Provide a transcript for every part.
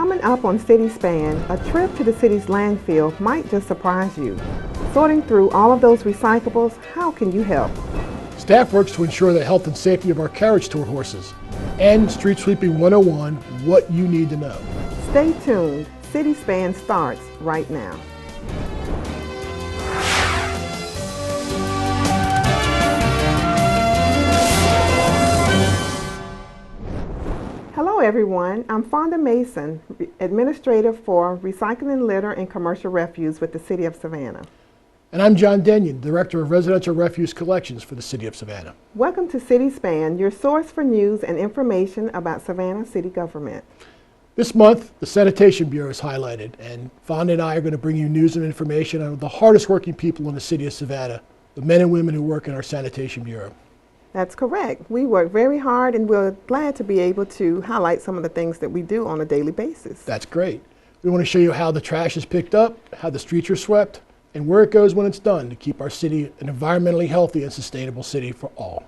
Coming up on City Span, a trip to the city's landfill might just surprise you. Sorting through all of those recyclables, how can you help? Staff works to ensure the health and safety of our carriage tour horses. And Street Sweeping 101, what you need to know. Stay tuned. City Span starts right now. Hello everyone, I'm Fonda Mason, Administrator for Recycling, Litter, and Commercial Refuse with the City of Savannah. And I'm John Denion, Director of Residential Refuse Collections for the City of Savannah. Welcome to City Span, your source for news and information about Savannah city government. This month, the Sanitation Bureau is highlighted, and Fonda and I are going to bring you news and information on the hardest working people in the City of Savannah, the men and women who work in our Sanitation Bureau. That's correct. We work very hard and we're glad to be able to highlight some of the things that we do on a daily basis. That's great. We want to show you how the trash is picked up, how the streets are swept, and where it goes when it's done to keep our city an environmentally healthy and sustainable city for all.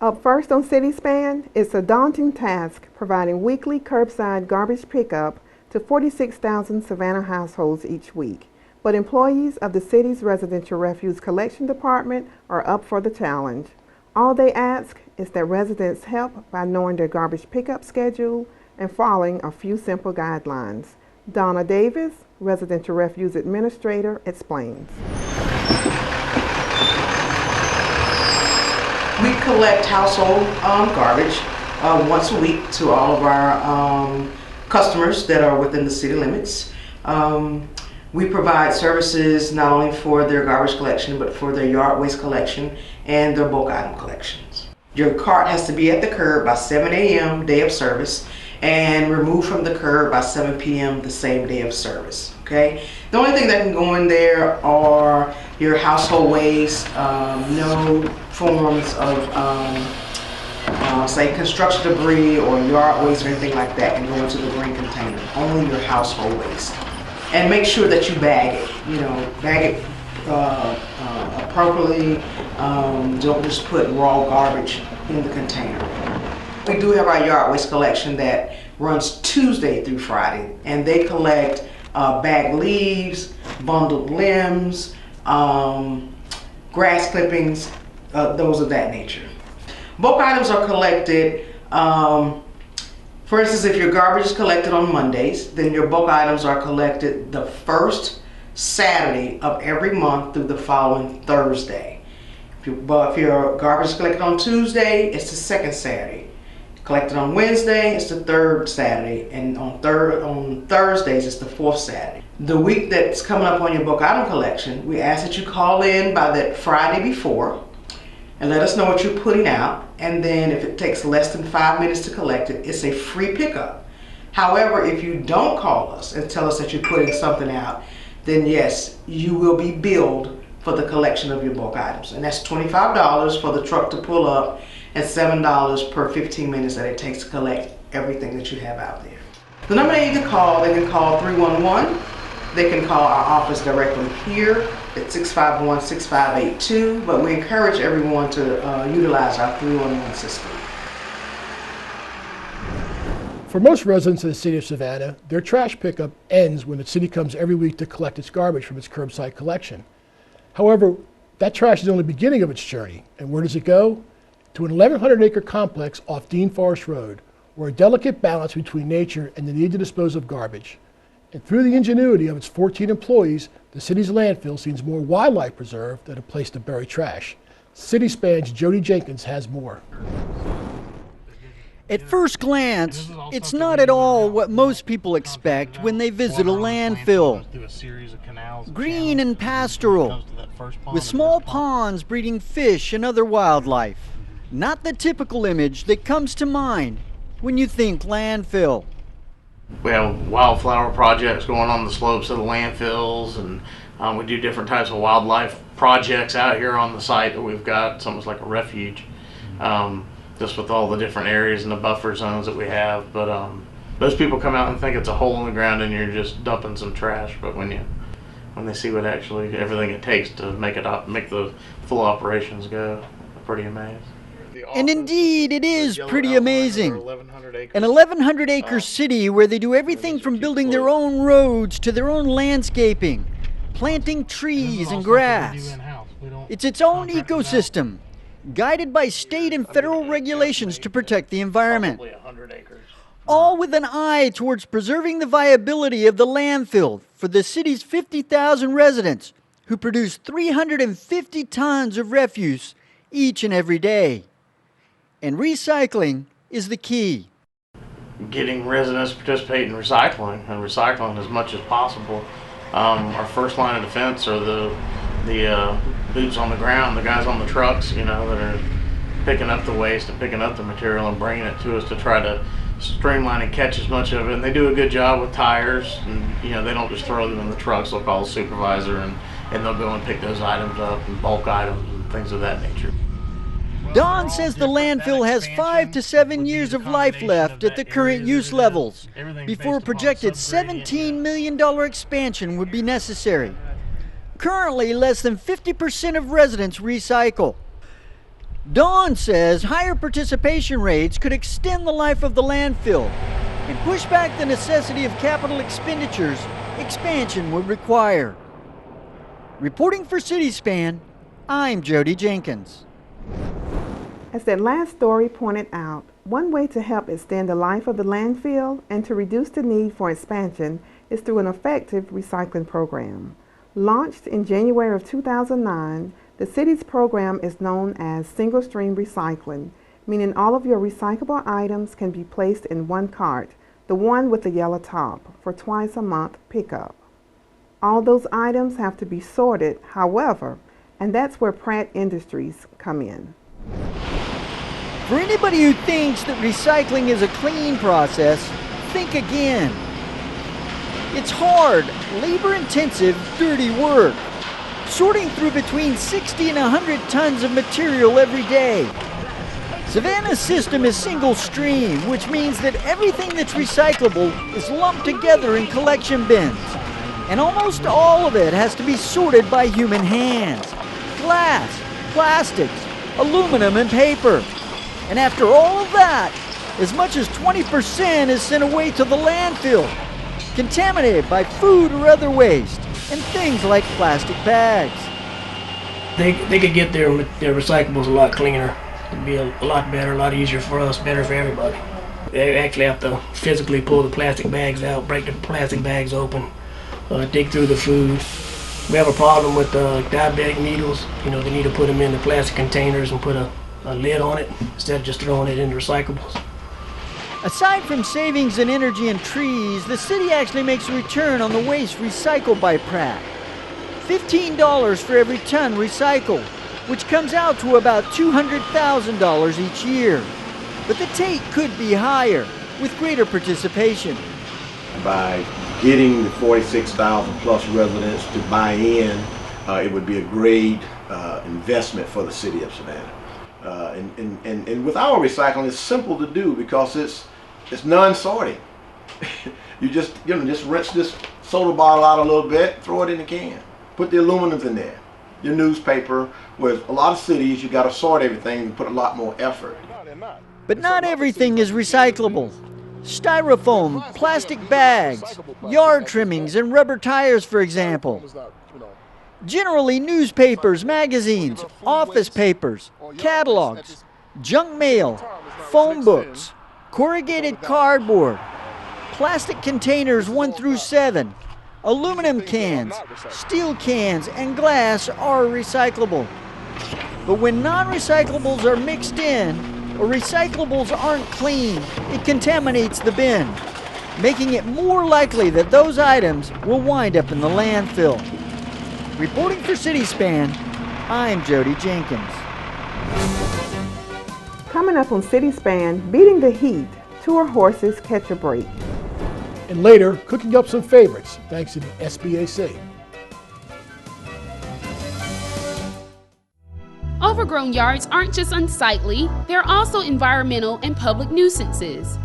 Up first on City Span, it's a daunting task providing weekly curbside garbage pickup to 46,000 Savannah households each week. But employees of the city's Residential Refuse Collection Department are up for the challenge. All they ask is that residents help by knowing their garbage pickup schedule and following a few simple guidelines. Donna Davis, Residential Refuse Administrator, explains. We collect household garbage once a week to all of our customers that are within the city limits. We provide services not only for their garbage collection, but for their yard waste collection and their bulk item collections. Your cart has to be at the curb by 7 a.m. day of service and removed from the curb by 7 p.m. the same day of service. Okay. The only thing that can go in there are your household waste, no forms of say construction debris or yard waste or anything like that can go into the green container. Only your household waste. And make sure that you bag it. Bag it appropriately. Don't just put raw garbage in the container. We do have our yard waste collection that runs Tuesday through Friday, and they collect bagged leaves, bundled limbs, grass clippings, those of that nature. Bulk items are collected, for instance, if your garbage is collected on Mondays, then your bulk items are collected the first Saturday of every month through the following Thursday. But if your garbage is collected on Tuesday, it's the second Saturday. Collected on Wednesday, it's the third Saturday, and on Thursdays, it's the fourth Saturday. The week that's coming up on your bulk item collection, we ask that you call in by that Friday before and let us know what you're putting out. And then if it takes less than 5 minutes to collect it, it's a free pickup. However, if you don't call us and tell us that you're putting something out, then yes, you will be billed for the collection of your bulk items. And that's $25 for the truck to pull up and $7 per 15 minutes that it takes to collect everything that you have out there. The number they need to call, they can call 311. They can call our office directly here at 651-6582, but we encourage everyone to utilize our 311 system. For most residents of the City of Savannah, their trash pickup ends when the city comes every week to collect its garbage from its curbside collection. However, that trash is only the beginning of its journey. And where does it go? To an 1,100-acre complex off Dean Forest Road, where a delicate balance between nature and the need to dispose of garbage. And through the ingenuity of its 14 employees, the city's landfill seems more wildlife preserve than a place to bury trash. City Span's Jody Jenkins has more. At first glance, it's not at all what most people expect when they visit a landfill. Green and pastoral, with small ponds breeding fish and other wildlife. Not the typical image that comes to mind when you think landfill. We have wildflower projects going on the slopes of the landfills, and we do different types of wildlife projects out here on the site that we've got. It's almost like a refuge, just with all the different areas and the buffer zones that we have. But most people come out and think it's a hole in the ground and you're just dumping some trash. But when they see what actually everything it takes to make the full operations go, they're pretty amazed. And indeed, it is pretty amazing. An 1,100-acre city where they do everything from building their own roads to their own landscaping, planting trees and grass. It's its own ecosystem, guided by state and federal regulations to protect the environment. All with an eye towards preserving the viability of the landfill for the city's 50,000 residents who produce 350 tons of refuse each and every day. And recycling is the key. Getting residents to participate in recycling and recycling as much as possible. Our first line of defense are the boots on the ground, the guys on the trucks, that are picking up the waste and picking up the material and bringing it to us to try to streamline and catch as much of it. And they do a good job with tires, and they don't just throw them in the trucks. They'll call the supervisor and they'll go and pick those items up, and bulk items and things of that nature. Don says the landfill has 5 to 7 years of life left at the current use levels before a projected $17 million expansion would be necessary. Currently, less than 50% of residents recycle. Don says higher participation rates could extend the life of the landfill and push back the necessity of capital expenditures expansion would require. Reporting for CitySpan, I'm Jody Jenkins. As that last story pointed out, one way to help extend the life of the landfill and to reduce the need for expansion is through an effective recycling program. Launched in January of 2009, the city's program is known as single stream recycling, meaning all of your recyclable items can be placed in one cart, the one with the yellow top, for twice a month pickup. All those items have to be sorted, however, and that's where Pratt Industries come in. For anybody who thinks that recycling is a clean process, think again. It's hard, labor-intensive, dirty work, sorting through between 60 and 100 tons of material every day. Savannah's system is single stream, which means that everything that's recyclable is lumped together in collection bins. And almost all of it has to be sorted by human hands. Glass, plastics, aluminum, and paper. And after all of that, as much as 20% is sent away to the landfill, contaminated by food or other waste, and things like plastic bags. They could get their recyclables a lot cleaner. It'd be a lot better, a lot easier for us, better for everybody. They actually have to physically pull the plastic bags out, break the plastic bags open, dig through the food. We have a problem with diabetic needles. They need to put them in the plastic containers and put a lid on it instead of just throwing it into recyclables. Aside from savings in energy and trees, the city actually makes a return on the waste recycled by Pratt. $15 for every ton recycled, which comes out to about $200,000 each year. But the take could be higher, with greater participation. By getting the 46,000 plus residents to buy in, it would be a great investment for the city of Savannah. And with our recycling, it's simple to do because it's non-sorting. You just rinse this soda bottle out a little bit, throw it in the can, put the aluminums in there, your newspaper. Whereas a lot of cities, you got to sort everything and put a lot more effort. But not everything is recyclable. Styrofoam, plastic bags, yard trimmings, and rubber tires, for example. Generally, newspapers, magazines, office papers, catalogs, junk mail, phone books, corrugated cardboard, plastic containers 1 through 7, aluminum cans, steel cans, and glass are recyclable. But when non-recyclables are mixed in, or recyclables aren't clean, it contaminates the bin, making it more likely that those items will wind up in the landfill. Reporting for CitySpan, I'm Jody Jenkins. Coming up on CitySpan, beating the heat, tour horses catch a break. And later, cooking up some favorites, thanks to the SBAC. Overgrown yards aren't just unsightly, they're also environmental and public nuisances.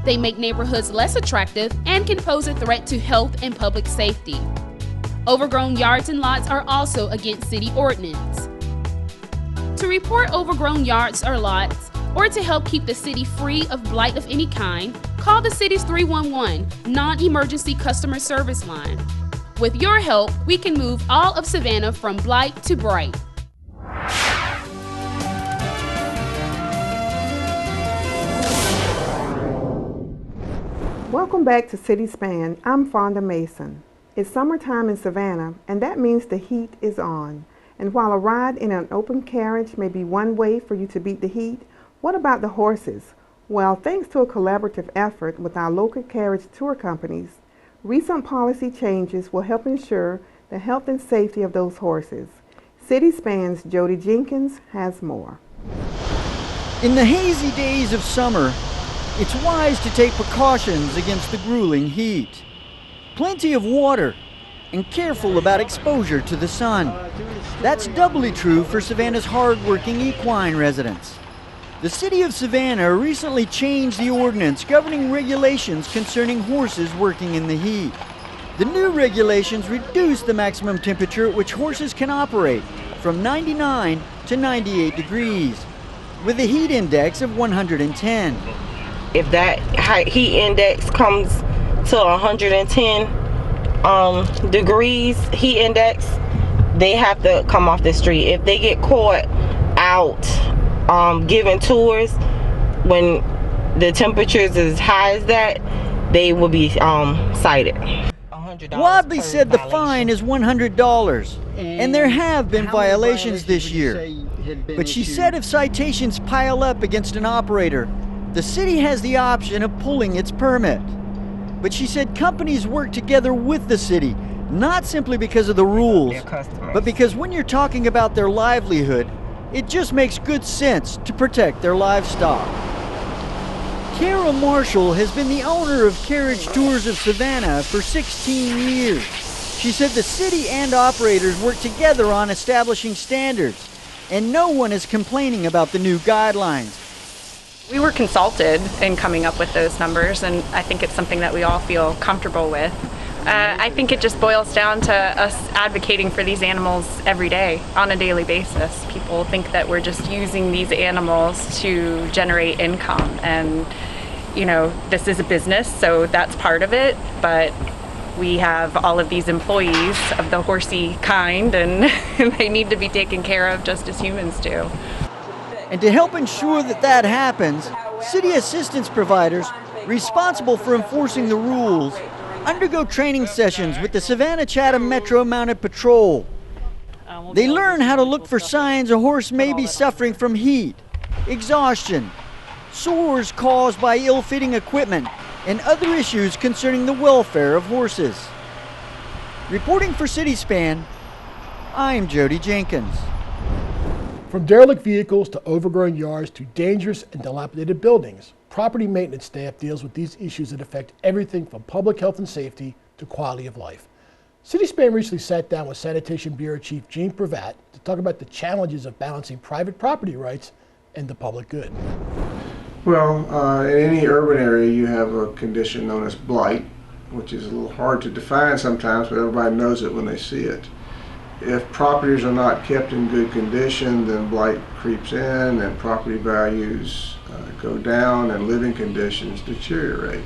They make neighborhoods less attractive and can pose a threat to health and public safety. Overgrown yards and lots are also against city ordinance. To report overgrown yards or lots, or to help keep the city free of blight of any kind, call the city's 311 non-emergency customer service line. With your help, we can move all of Savannah from blight to bright. Welcome back to City Span. I'm Fonda Mason. It's summertime in Savannah, and that means the heat is on. And while a ride in an open carriage may be one way for you to beat the heat, what about the horses? Well, thanks to a collaborative effort with our local carriage tour companies, recent policy changes will help ensure the health and safety of those horses. City Span's Jody Jenkins has more. In the hazy days of summer, it's wise to take precautions against the grueling heat. Plenty of water and careful about exposure to the sun. That's doubly true for Savannah's hard-working equine residents. The city of Savannah recently changed the ordinance governing regulations concerning horses working in the heat. The new regulations reduce the maximum temperature at which horses can operate from 99 to 98 degrees, with a heat index of 110. If that heat index comes to 110 degrees heat index, they have to come off the street. If they get caught out giving tours when the temperature is as high as that, they will be cited. Wadley said the fine is $100, and there have been violations this year. But she said if citations pile up against an operator, the city has the option of pulling its permit. But she said companies work together with the city, not simply because of the rules, but because when you're talking about their livelihood, it just makes good sense to protect their livestock. Kara Marshall has been the owner of Carriage Tours of Savannah for 16 years. She said the city and operators work together on establishing standards, and no one is complaining about the new guidelines. We were consulted in coming up with those numbers, and I think it's something that we all feel comfortable with. I think it just boils down to us advocating for these animals every day, on a daily basis. People think that we're just using these animals to generate income, and you know, this is a business, so that's part of it, but we have all of these employees of the horsey kind, and they need to be taken care of just as humans do. And to help ensure that that happens, city assistance providers responsible for enforcing the rules undergo training sessions with the Savannah-Chatham Metro Mounted Patrol. They learn how to look for signs a horse may be suffering from heat, exhaustion, sores caused by ill-fitting equipment, and other issues concerning the welfare of horses. Reporting for City Span, I'm Jody Jenkins. From derelict vehicles to overgrown yards to dangerous and dilapidated buildings, property maintenance staff deals with these issues that affect everything from public health and safety to quality of life. City Span recently sat down with Sanitation Bureau Chief Gene Pravat to talk about the challenges of balancing private property rights and the public good. Well, in any urban area you have a condition known as blight, which is a little hard to define sometimes, but everybody knows it when they see it. If properties are not kept in good condition, then blight creeps in and property values go down and living conditions deteriorate.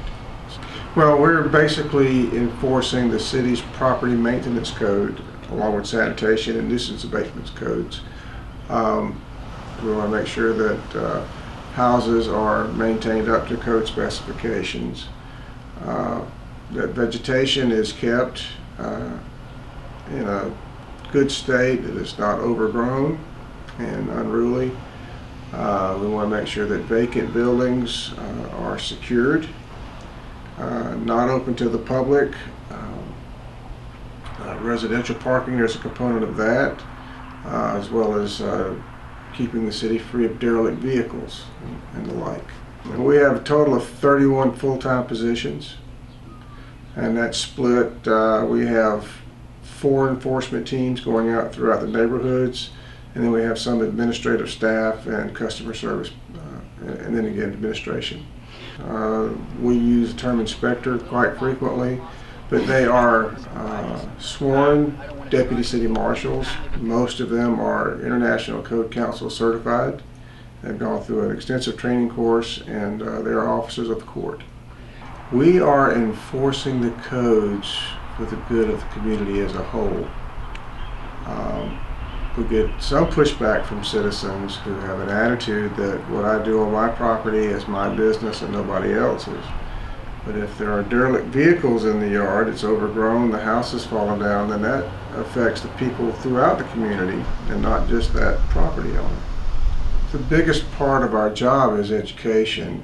Well, we're basically enforcing the city's property maintenance code along with sanitation and nuisance abatement codes. We want to make sure that houses are maintained up to code specifications, that vegetation is kept in a good state, that it's not overgrown and unruly. We want to make sure that vacant buildings are secured, not open to the public. Residential parking, there's a component of that, as well as keeping the city free of derelict vehicles and the like. And we have a total of 31 full-time positions, and that's split. We have 4 enforcement teams going out throughout the neighborhoods, and then we have some administrative staff and customer service, and then again administration. We use the term inspector quite frequently. but they are sworn deputy city marshals. Most of them are International Code Council certified. They've gone through an extensive training course, and they are officers of the court. We are enforcing the codes for the good of the community as a whole. We get some pushback from citizens who have an attitude that what I do on my property is my business and nobody else's. But if there are derelict vehicles in the yard, it's overgrown, the house has fallen down, then that affects the people throughout the community and not just that property owner. The biggest part of our job is education.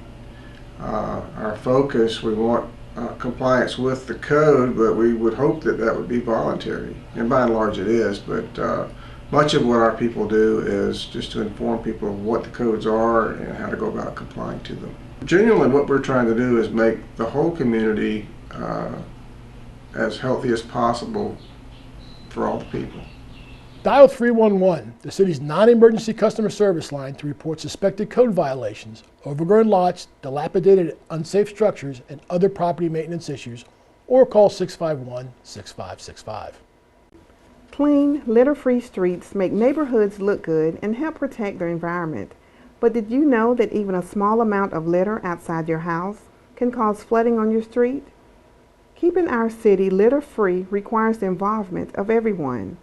Our focus, we want compliance with the code, but we would hope that that would be voluntary. And by and large it is, but much of what our people do is just to inform people of what the codes are and how to go about complying to them. Genuinely, what we're trying to do is make the whole community as healthy as possible for all the people. Dial 311, the city's non-emergency customer service line, to report suspected code violations, overgrown lots, dilapidated unsafe structures, and other property maintenance issues, or call 651-6565. Clean, litter-free streets make neighborhoods look good and help protect their environment. But did you know that even a small amount of litter outside your house can cause flooding on your street? Keeping our city litter-free requires the involvement of everyone.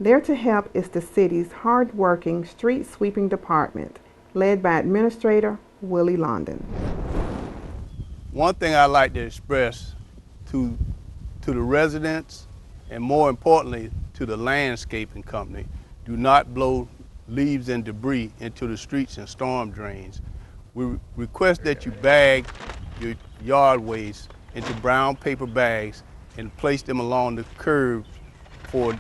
There to help is the city's hard-working street sweeping department, led by Administrator Willie London. One thing I'd like to express to the residents, and more importantly to the landscaping company, do not blow leaves and debris into the streets and storm drains. We request that you bag your yard waste into brown paper bags and place them along the curb for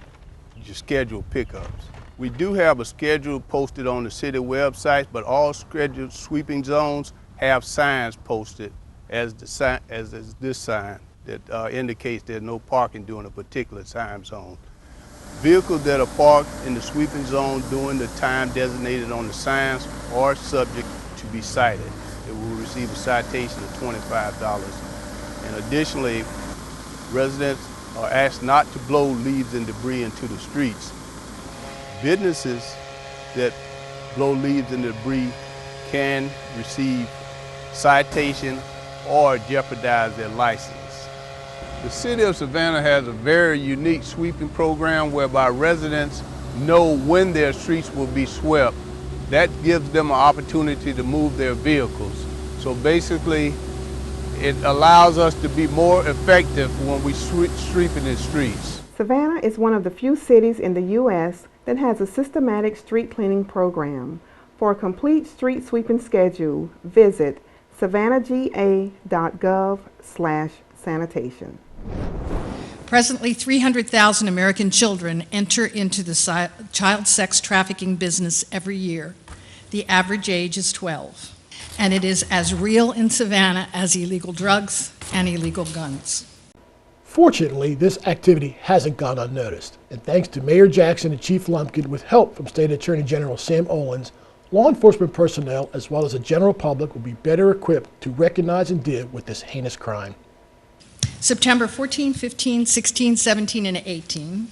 your scheduled pickups. We do have a schedule posted on the city website, but all scheduled sweeping zones have signs posted as this sign that indicates there's no parking during a particular time zone. Vehicles that are parked in the sweeping zone during the time designated on the signs are subject to be cited. They will receive a citation of $25. And additionally, residents are asked not to blow leaves and debris into the streets. Businesses that blow leaves and debris can receive citation or jeopardize their license. The City of Savannah has a very unique sweeping program whereby residents know when their streets will be swept. That gives them an opportunity to move their vehicles. So basically, it allows us to be more effective when we sweeping the streets. Savannah is one of the few cities in the U.S. that has a systematic street cleaning program. For a complete street sweeping schedule, visit savannahga.gov/sanitation. Presently, 300,000 American children enter into the child sex trafficking business every year. The average age is 12, and it is as real in Savannah as illegal drugs and illegal guns. Fortunately, this activity hasn't gone unnoticed, and thanks to Mayor Jackson and Chief Lumpkin, with help from State Attorney General Sam Olens, law enforcement personnel as well as the general public will be better equipped to recognize and deal with this heinous crime. September 14, 15, 16, 17, and 18,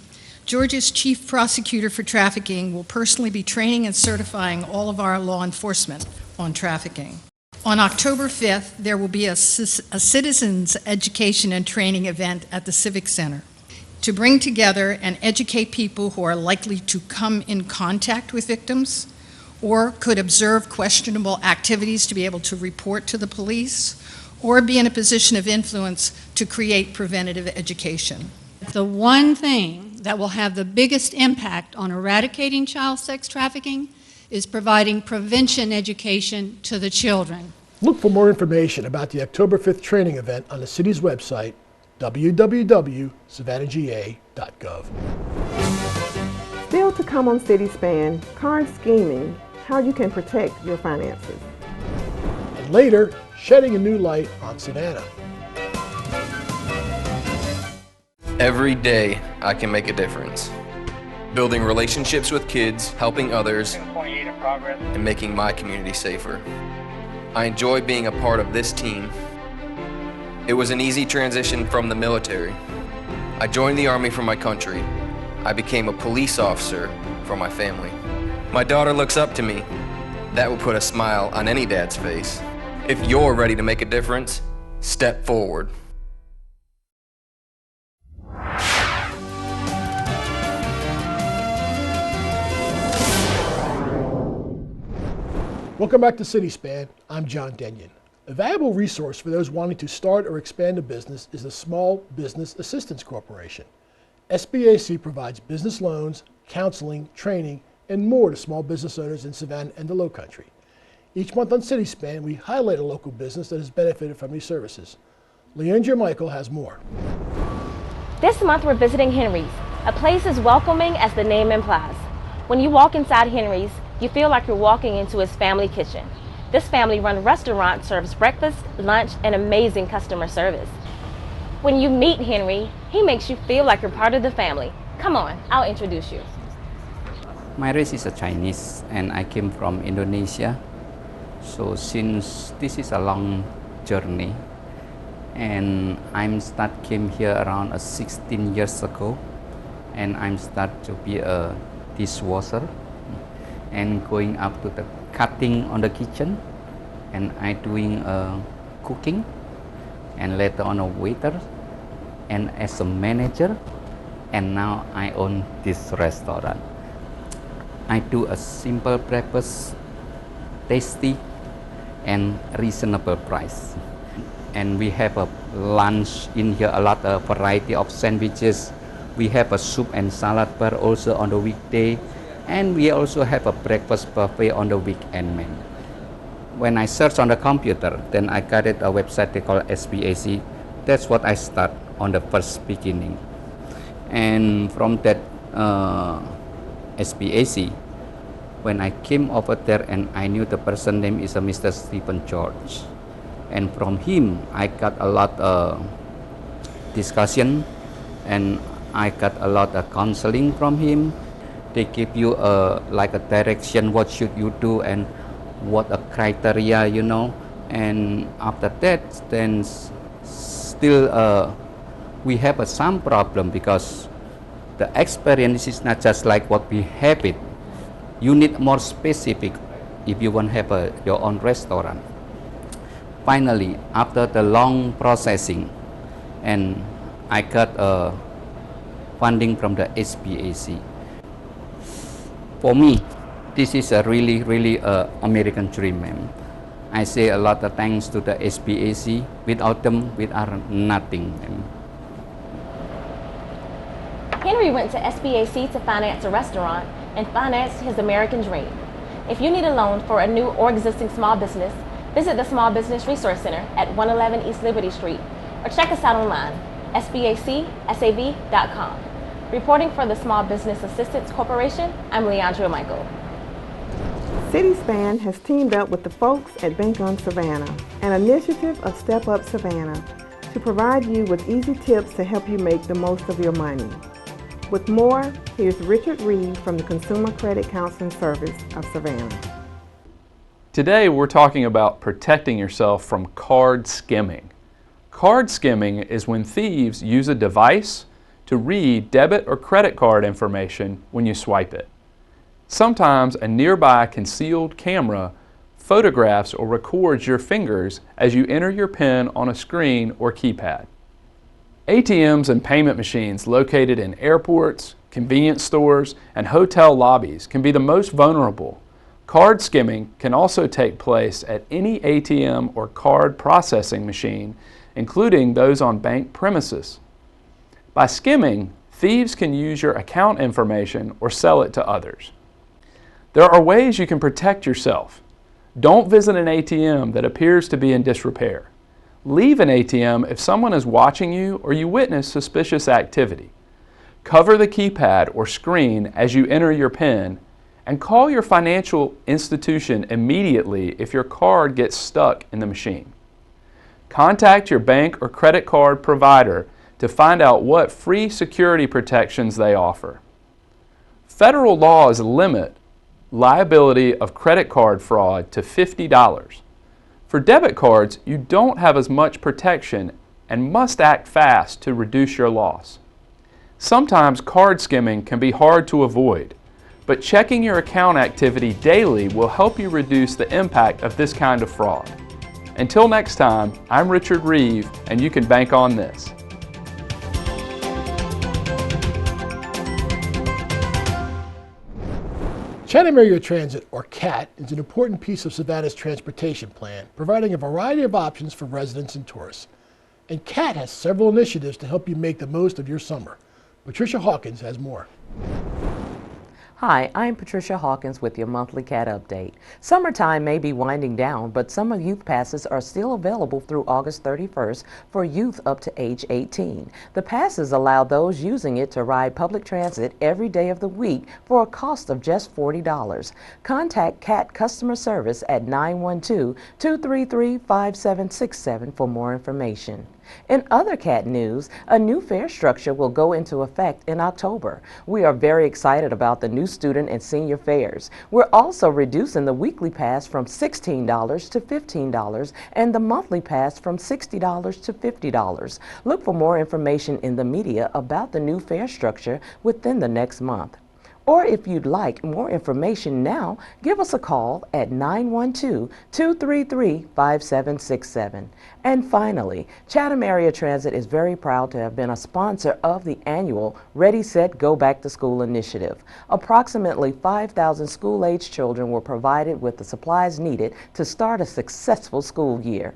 Georgia's Chief Prosecutor for Trafficking will personally be training and certifying all of our law enforcement on trafficking. On October 5th, there will be a citizens education and training event at the Civic Center to bring together and educate people who are likely to come in contact with victims or could observe questionable activities to be able to report to the police, or be in a position of influence to create preventative education. The one thing that will have the biggest impact on eradicating child sex trafficking is providing prevention education to the children. Look for more information about the October 5th training event on the city's website, www.savannahga.gov. Still to come on City Span, card scheming, how you can protect your finances. And later, shedding a new light on Savannah. Every day, I can make a difference. Building relationships with kids, helping others, and making my community safer. I enjoy being a part of this team. It was an easy transition from the military. I joined the Army for my country. I became a police officer for my family. My daughter looks up to me. That will put a smile on any dad's face. If you're ready to make a difference, step forward. Welcome back to CitySpan. I'm John Denion. A valuable resource for those wanting to start or expand a business is the Small Business Assistance Corporation. SBAC provides business loans, counseling, training, and more to small business owners in Savannah and the Lowcountry. Each month on CitySpan, we highlight a local business that has benefited from these services. Leandra Michael has more. This month we're visiting Henry's, a place as welcoming as the name implies. When you walk inside Henry's, you feel like you're walking into his family kitchen. This family-run restaurant serves breakfast, lunch, and amazing customer service. When you meet Henry, he makes you feel like you're part of the family. Come on, I'll introduce you. My race is a Chinese and I came from Indonesia. So since this is a long journey and came here around 16 years ago, and I'm start to be a dishwasher and going up to the cutting on the kitchen, and I doing cooking, and later on a waiter, and as a manager, and now I own this restaurant. I do a simple breakfast, tasty and reasonable price. And we have a lunch in here, a lot of variety of sandwiches. We have a soup and salad bar also on the weekday. And we also have a breakfast buffet on the weekend menu. When I search on the computer, then I got it a website they call SBAC. That's what I start on the first beginning. And from that SBAC, when I came over there and I knew the person name is Mr. Stephen George. And from him, I got a lot of discussion and I got a lot of counseling from him. They give you like a direction, what should you do and what a criteria, you know. And after that, then still we have some problem because the experience is not just like what we have it. You need more specific if you want to have your own restaurant. Finally, after the long processing, and I got funding from the SBAC. For me, this is a really American dream, ma'am. I say a lot of thanks to the SBAC. Without them, we are nothing, ma'am. Henry went to SBAC to finance a restaurant and financed his American dream. If you need a loan for a new or existing small business, visit the Small Business Resource Center at 111 East Liberty Street or check us out online, sbacsav.com. Reporting for the Small Business Assistance Corporation, I'm Leandra Michael. CitySpan has teamed up with the folks at Bank on Savannah, an initiative of Step Up Savannah, to provide you with easy tips to help you make the most of your money. With more, here's Richard Reed from the Consumer Credit Counseling Service of Savannah. Today we're talking about protecting yourself from card skimming. Card skimming is when thieves use a device to read debit or credit card information when you swipe it. Sometimes a nearby concealed camera photographs or records your fingers as you enter your PIN on a screen or keypad. ATMs and payment machines located in airports, convenience stores, and hotel lobbies can be the most vulnerable. Card skimming can also take place at any ATM or card processing machine, including those on bank premises. By skimming, thieves can use your account information or sell it to others. There are ways you can protect yourself. Don't visit an ATM that appears to be in disrepair. Leave an ATM if someone is watching you or you witness suspicious activity. Cover the keypad or screen as you enter your PIN, and call your financial institution immediately if your card gets stuck in the machine. Contact your bank or credit card provider to find out what free security protections they offer. Federal laws limit liability of credit card fraud to $50. For debit cards, you don't have as much protection and must act fast to reduce your loss. Sometimes card skimming can be hard to avoid, but checking your account activity daily will help you reduce the impact of this kind of fraud. Until next time, I'm Richard Reeve, and you can bank on this. Chatham Area Transit, or CAT, is an important piece of Savannah's transportation plan, providing a variety of options for residents and tourists. And CAT has several initiatives to help you make the most of your summer. Patricia Hawkins has more. Hi, I'm Patricia Hawkins with your monthly CAT update. Summertime may be winding down, but summer youth passes are still available through August 31st for youth up to age 18. The passes allow those using it to ride public transit every day of the week for a cost of just $40. Contact CAT customer service at 912-233-5767 for more information. In other CAT news, a new fare structure will go into effect in October. We are very excited about the new student and senior fares. We're also reducing the weekly pass from $16 to $15 and the monthly pass from $60 to $50. Look for more information in the media about the new fare structure within the next month. Or if you'd like more information now, give us a call at 912-233-5767. And finally, Chatham Area Transit is very proud to have been a sponsor of the annual Ready, Set, Go Back to School initiative. Approximately 5,000 school-aged children were provided with the supplies needed to start a successful school year.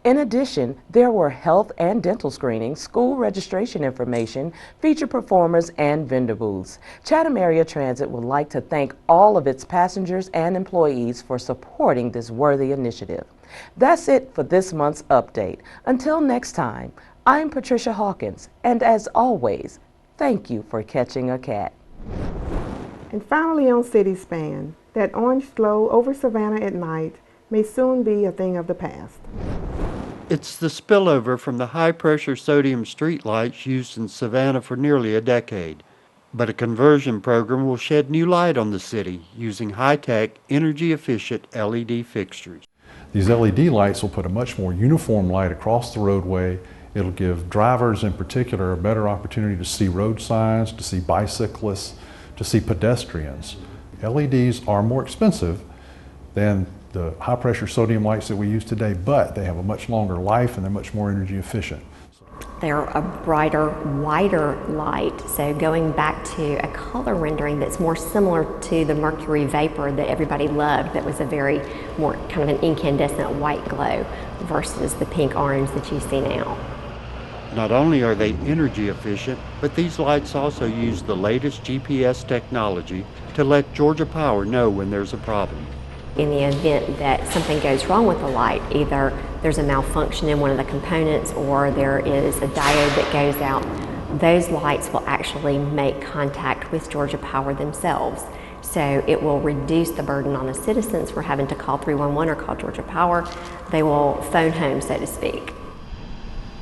In addition, there were health and dental screenings, school registration information, featured performers, and vendor booths. Chatham Area Transit would like to thank all of its passengers and employees for supporting this worthy initiative. That's it for this month's update. Until next time, I'm Patricia Hawkins, and as always, thank you for catching a CAT. And finally on City Span, that orange glow over Savannah at night may soon be a thing of the past. It's the spillover from the high-pressure sodium streetlights used in Savannah for nearly a decade. But a conversion program will shed new light on the city using high-tech, energy-efficient LED fixtures. These LED lights will put a much more uniform light across the roadway. It'll give drivers in particular a better opportunity to see road signs, to see bicyclists, to see pedestrians. LEDs are more expensive than the high-pressure sodium lights that we use today, but they have a much longer life and they're much more energy efficient. They're a brighter, wider light, so going back to a color rendering that's more similar to the mercury vapor that everybody loved, that was a very more kind of an incandescent white glow versus the pink orange that you see now. Not only are they energy efficient, but these lights also use the latest GPS technology to let Georgia Power know when there's a problem. In the event that something goes wrong with the light, either there's a malfunction in one of the components or there is a diode that goes out, those lights will actually make contact with Georgia Power themselves. So it will reduce the burden on the citizens for having to call 311 or call Georgia Power. They will phone home, so to speak.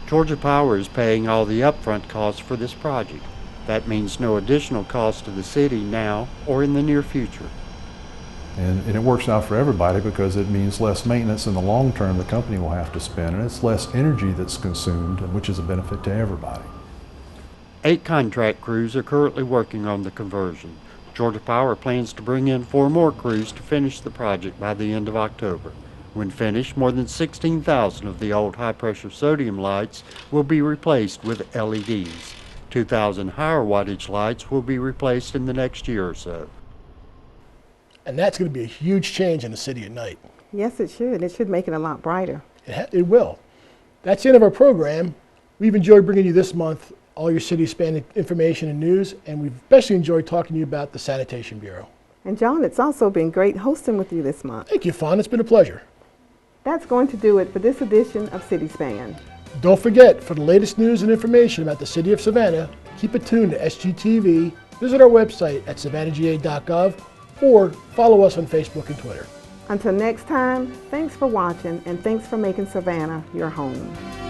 Georgia Power is paying all the upfront costs for this project. That means no additional cost to the city now or in the near future. And it works out for everybody because it means less maintenance in the long term the company will have to spend, and it's less energy that's consumed, which is a benefit to everybody. 8 contract crews are currently working on the conversion. Georgia Power plans to bring in 4 more crews to finish the project by the end of October. When finished, more than 16,000 of the old high-pressure sodium lights will be replaced with LEDs. 2,000 higher wattage lights will be replaced in the next year or so. And that's going to be a huge change in the city at night. Yes, it should. It should make it a lot brighter. It will. That's the end of our program. We've enjoyed bringing you this month all your city span information and news, and we've especially enjoyed talking to you about the Sanitation Bureau. And John, it's also been great hosting with you this month. Thank you, Fonda. It's been a pleasure. That's going to do it for this edition of City Span. Don't forget, for the latest news and information about the city of Savannah, keep it tuned to SGTV, visit our website at savannahga.gov, or follow us on Facebook and Twitter. Until next time, thanks for watching and thanks for making Savannah your home.